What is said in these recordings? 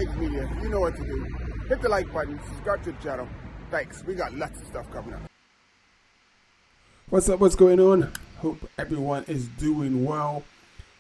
Stage Media. You know what to do. Hit the like button, subscribe to the channel. Thanks. We got lots of stuff coming up. What's up? What's going on? Hope everyone is doing well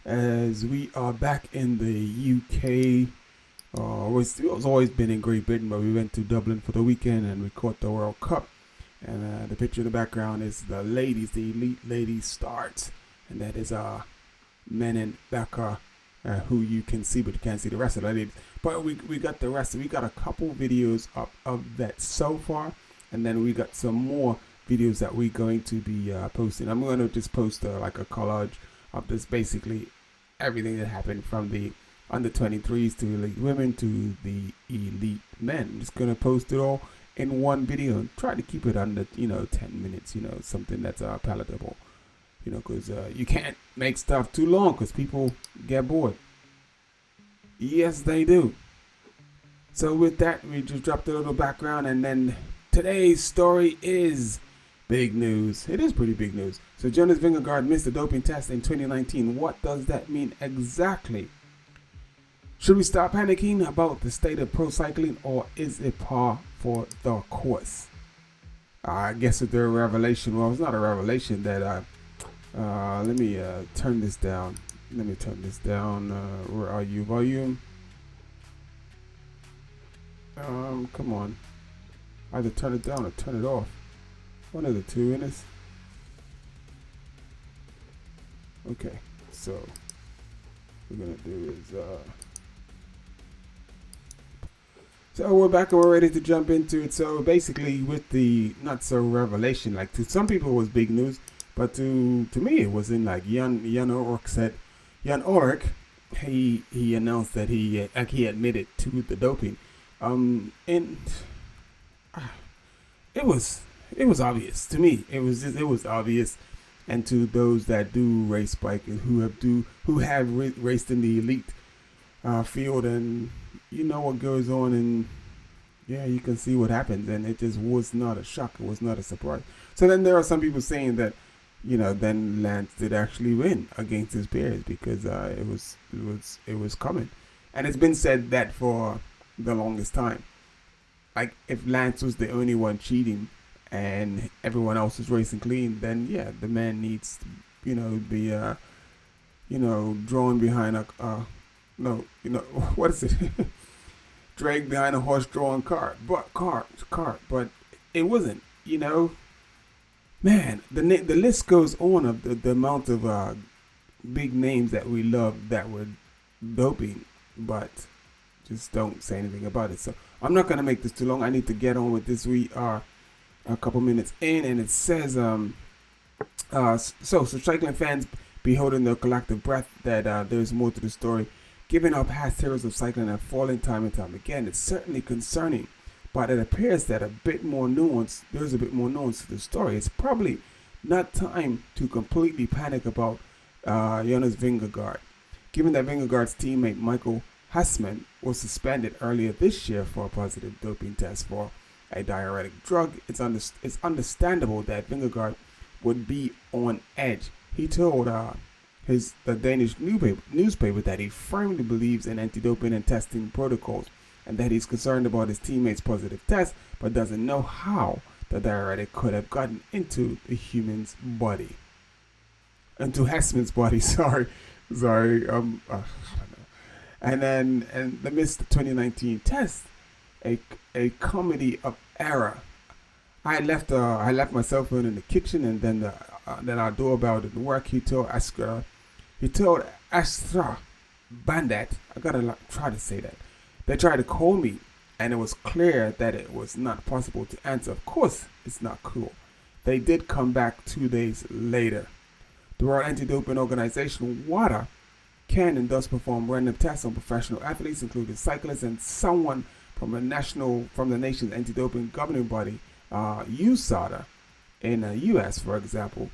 as we are back in the UK. It's always been in Great Britain, but we went to Dublin for the weekend and we caught the World Cup. And the picture in the background is the ladies, the elite ladies starts. And that is Men and Becca, who you can see, but you can't see the rest of the ladies. But we got the rest. We got a couple videos up of that so far. And then we got some more videos that we're going to be posting. I'm going to just post like a collage of this, basically everything that happened from the under 23s to elite women to the elite men. I'm just going to post it all in one video and try to keep it under 10 minutes, something that's palatable, because you can't make stuff too long because people get bored. Yes, they do. So with that, we just dropped a little background, and then today's story is big news. It is pretty big news. So Jonas Vingegaard missed the doping test in 2019. What does that mean exactly? Should we start panicking about the state of pro cycling, or is it par for the course? I guess it's a revelation. Well, it's not a revelation that let me turn this down. Where are you? Volume? Come on. Either turn it down or turn it off. One of the two in this. Okay, so what we're gonna do is so we're back and we're ready to jump into it. So basically, with the not so revelation, like to some people it was big news, but to me it wasn't. Like Jan Ulrich, he announced that he admitted to the doping, and it was obvious to me. It was obvious, and to those that do race bike and who have raced in the elite field, and you know what goes on, and yeah, you can see what happens, and it just was not a shock. It was not a surprise. So then there are some people saying that, then Lance did actually win against his peers because it was coming, and it's been said that for the longest time. Like if Lance was the only one cheating and everyone else is racing clean, then yeah, the man needs to, be drawn behind what is it? Dragged behind a horse-drawn cart. But it wasn't, Man, the list goes on of the amount of big names that we love that were doping, but just don't say anything about it. So I'm not going to make this too long. I need to get on with this. We are a couple minutes in, and it says, so cycling fans be holding their collective breath that there's more to the story. Given our past heroes of cycling have fallen time and time again, it's certainly concerning, but it appears that there's a bit more nuance to the story. It's probably not time to completely panic about Jonas Vingegaard. Given that Vingegaard's teammate Michael Hassman was suspended earlier this year for a positive doping test for a diuretic drug, it's understandable that Vingegaard would be on edge. He told the Danish newspaper that he firmly believes in anti-doping and testing protocols, and that he's concerned about his teammates' positive test, but doesn't know how the diuretic could have gotten into the human's body. Into Hassman's body, sorry. I don't know. And the missed 2019 test, a comedy of error. I left my cell phone in the kitchen, and then our doorbell didn't work. He told Astra Bandit, I gotta try to say that. They tried to call me, and it was clear that it was not possible to answer. Of course, it's not cool. They did come back 2 days later. The World Anti-Doping Organization, WADA, can and does perform random tests on professional athletes, including cyclists, and someone from the nation's anti-doping governing body, USADA, in the U.S., for example,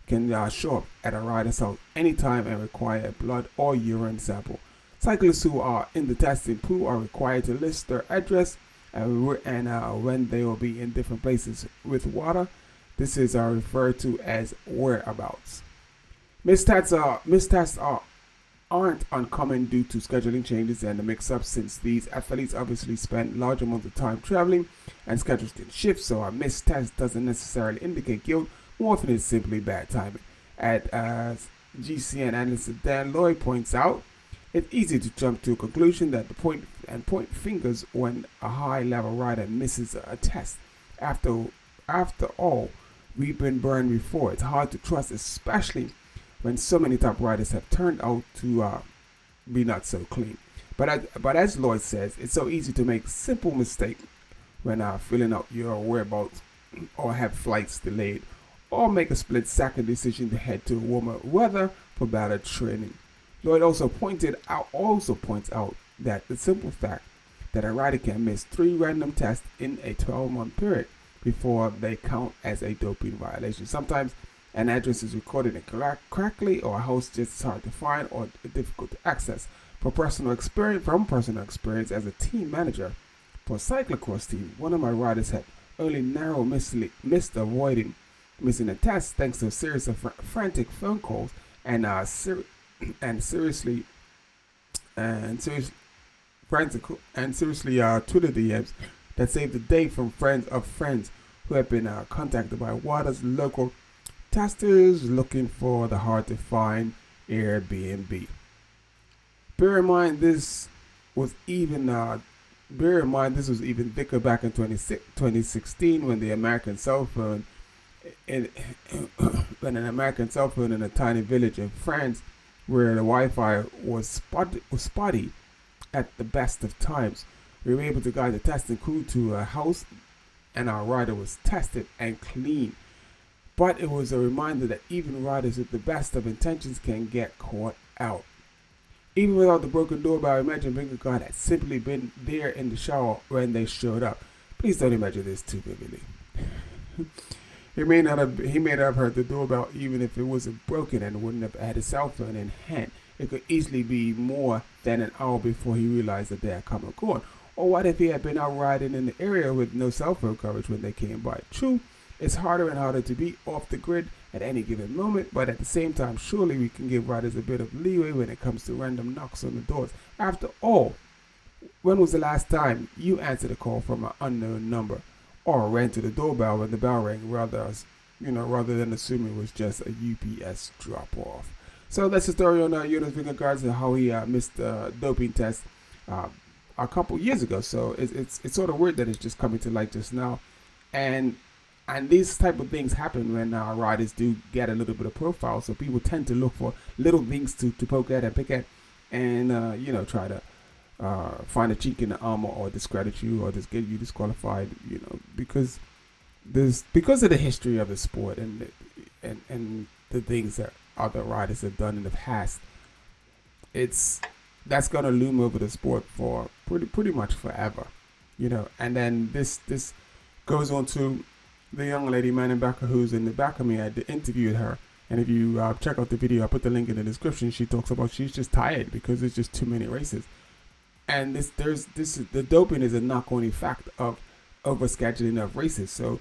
can show up at a rider's house anytime and require a blood or urine sample. Cyclists who are in the testing pool are required to list their address and when they will be in different places. With WADA, this is referred to as whereabouts. Mistests are aren't uncommon due to scheduling changes and the mix-up, since these athletes obviously spend large amounts of time traveling and schedules can shift, so a missed test doesn't necessarily indicate guilt. More often it's simply bad timing. As GCN analyst Dan Lloyd points out, it's easy to jump to a conclusion that the point fingers when a high-level rider misses a test. After all, we've been burned before. It's hard to trust, especially when so many top riders have turned out to be not so clean. But as Lloyd says, it's so easy to make simple mistakes when filling out your whereabouts, or have flights delayed, or make a split-second decision to head to warmer weather for better training. Lloyd also points out that the simple fact that a rider can miss 3 random tests in a 12-month period before they count as a doping violation. Sometimes an address is recorded incorrectly, or a house just hard to find or difficult to access. From personal experience as a team manager for a cyclocross team, one of my riders had only narrow missed avoiding missing a test thanks to a series of frantic phone calls and seriously Twitter DMs that saved the day from friends who have been contacted by WADA's local testers looking for the hard to find Airbnb. Bear in mind this was even thicker back in 2016 when an American cell phone in a tiny village in France, where the Wi-Fi was spotty at the best of times. We were able to guide the testing crew to a house, and our rider was tested and clean. But it was a reminder that even riders with the best of intentions can get caught out. Even without the broken doorbell, I imagine Vingegaard had simply been there in the shower when they showed up. Please don't imagine this too vividly. He may not have heard the doorbell even if it wasn't broken and wouldn't have had his cell phone in hand. It could easily be more than an hour before he realized that they had come and gone. Or what if he had been out riding in the area with no cell phone coverage when they came by? True, it's harder and harder to be off the grid at any given moment, but at the same time, surely we can give riders a bit of leeway when it comes to random knocks on the doors. After all, when was the last time you answered a call from an unknown number, or ran to the doorbell when the bell rang, rather than assuming it was just a UPS drop-off? So that's the story on Jonas Vingegaard and how he missed the doping test a couple years ago. So it's sort of weird that it's just coming to light just now, and these type of things happen when riders do get a little bit of profile. So people tend to look for little things to poke at and pick at, and try to find a chink in the armor or discredit you or just get you disqualified. Because of the history of the sport and the things that other riders have done in the past. That's gonna loom over the sport for pretty much forever, And then this goes on to the young lady man back who's in the back of me. I interviewed her, and if you check out the video, I put the link in the description. She talks about she's just tired because there's just too many races, and the doping is a knock-on effect of overscheduling of races. So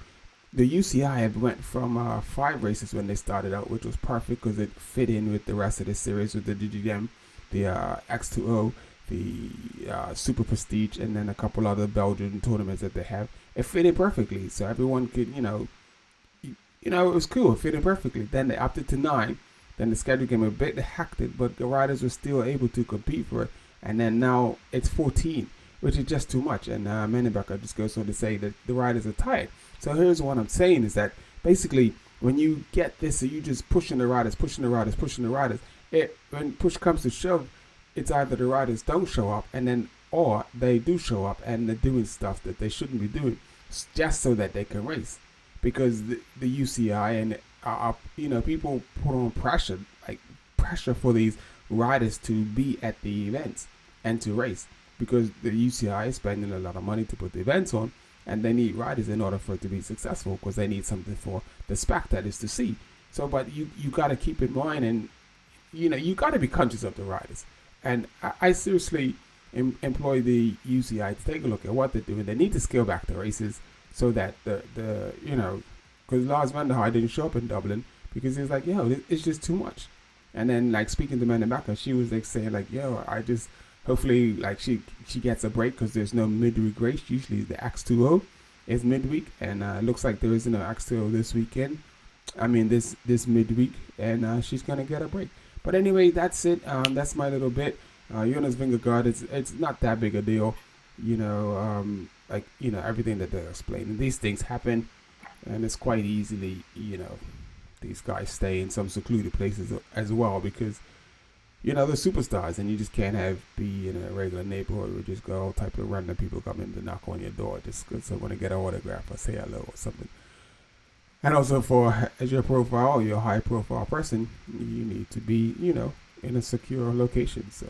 the UCI have went from 5 races when they started out, which was perfect because it fit in with the rest of the series with the DGM, the X2O, the Super Prestige, and then a couple other Belgian tournaments that they have. It fit in perfectly, so everyone could, it was cool. It fit in perfectly. Then they upped it to 9. Then the schedule became a bit hectic, but the riders were still able to compete for it. And then now it's 14, which is just too much. And Mennebacher just goes on to say that the riders are tired. So here's what I'm saying is that basically when you get this, so you just pushing the riders. When push comes to shove, it's either the riders don't show up or they do show up and they're doing stuff that they shouldn't be doing just so that they can race. Because the UCI and people put on pressure for these riders to be at the events and to race, because the UCI is spending a lot of money to put the events on, and they need riders in order for it to be successful, because they need something for the spectators to see. So, but you got to keep in mind, and you got to be conscious of the riders. And I seriously employ the UCI to take a look at what they're doing. They need to scale back the races so that because Lars van der Haar didn't show up in Dublin because he was like, it's just too much. And then like speaking to Amanda Backer, she was like saying like, yo, I just hopefully like she gets a break because there's no midweek race. Usually the X2O is midweek, and it looks like there isn't an X2O this weekend. I mean this midweek, and she's gonna get a break. But anyway, that's it. That's my little bit. Jonas Vingegaard, it's not that big a deal, like everything that they're explaining. These things happen, and it's quite easily, these guys stay in some secluded places as well because, they're superstars, and you just can't be in a regular neighborhood where just go all type of random people come in to knock on your door just because they want to get an autograph or say hello or something. And also as your profile, you're a high profile person, you need to be, in a secure location. So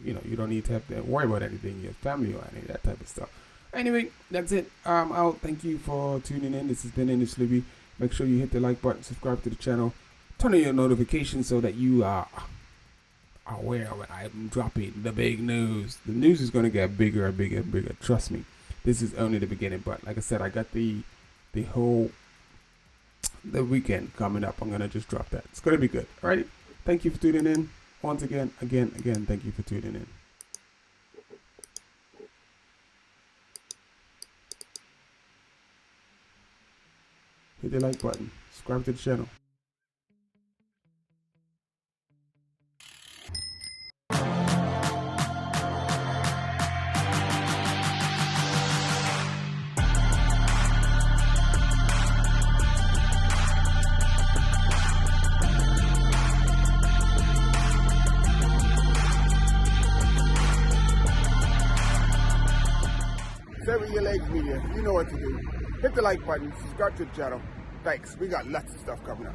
you don't need to have to worry about anything, your family or any of that type of stuff. Anyway, that's it. I'll thank you for tuning in. This has been English Libby. Make sure you hit the like button, subscribe to the channel, turn on your notifications so that you are aware when I'm dropping the big news. The news is going to get bigger and bigger and bigger. Trust me. This is only the beginning. But like I said, I got the weekend coming up. I'm going to just drop that. It's going to be good. All right. Thank you for tuning in. Once again, thank you for tuning in. Hit the like button. Subscribe to the channel. Sever your legs media. You know what to do. Hit the like button, subscribe to the channel. Thanks. We got lots of stuff coming up.